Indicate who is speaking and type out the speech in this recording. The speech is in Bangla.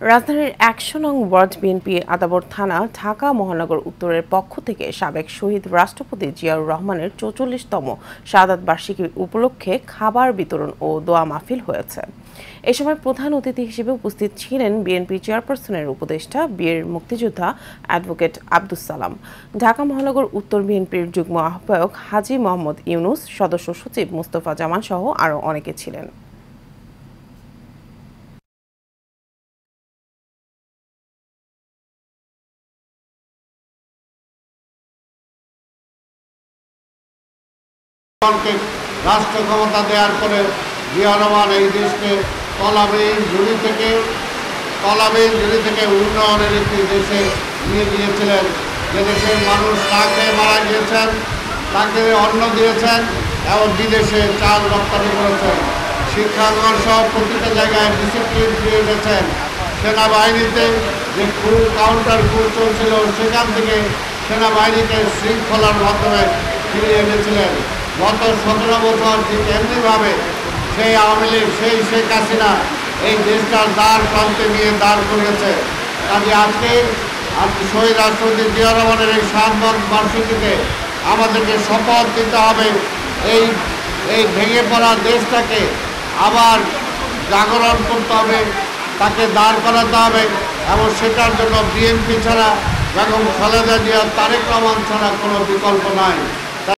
Speaker 1: রাজধানীর ১০০ নং ওয়ার্ড বিএনপি আদাবর থানা ঢাকা মহানগর উত্তরের পক্ষ থেকে সাবেক শহীদ রাষ্ট্রপতি জিয়াউর রহমানের ৪৪তম শাহাদাত বার্ষিকী উপলক্ষে খাবার বিতরণ ও দোয়া মাহফিল হয়েছে। এ সময় প্রধান অতিথি হিসেবে উপস্থিত ছিলেন বিএনপি চেয়ারপারসনের উপদেষ্টা বীর মুক্তিযোদ্ধা অ্যাডভোকেট আব্দুস সালাম, ঢাকা মহানগর উত্তর বিএনপির যুগ্ম আহ্বায়ক হাজী মোহাম্মদ ইউনুস, সদস্য সচিব মোস্তফা জামান সহ আরও অনেকে ছিলেন।
Speaker 2: রাষ্ট্র ক্ষমতা দেওয়ার পরে জিয়া রহমান এই দেশকে তলাবিহীন ঝুড়ি থেকে উন্নয়নের একটি দেশে নিয়ে গিয়েছিলেন, যে দেশের মানুষ না খেয়ে মারা গিয়েছেন, তাকে অন্ন দিয়েছেন এবং বিদেশে চাল রপ্তানি করেছেন। শিক্ষাঙ্গন সহ প্রতিটা জায়গায় ডিসিপ্লিন ফিরে গেছেন। সেনাবাহিনীতে যে কাউন্টার চলছিল সেখান থেকে সেনাবাহিনীকে শৃঙ্খলার মাধ্যমে ফিরিয়ে এনেছিলেন। গত ১৭ বছর ঠিক এমনিভাবে সেই আওয়ামী লীগ, সেই শেখ হাসিনা এই দেশটার দ্বার প্রান্তে নিয়ে দাঁড় করিয়েছে। কাজে আজকে শহীদ রাষ্ট্রপতি জিয়া রহমানের এই শাহাদাত বার্ষিকীতে আমাদেরকে শপথ দিতে হবে এই ভেঙে পড়া দেশটাকে আবার জাগরণ করতে হবে, তাকে দাঁড় করাতে হবে এবং সেটার জন্য বিএনপি ছাড়া বেগম খালেদা জিয়া, তারেক রহমান ছাড়া কোনো বিকল্প নাই।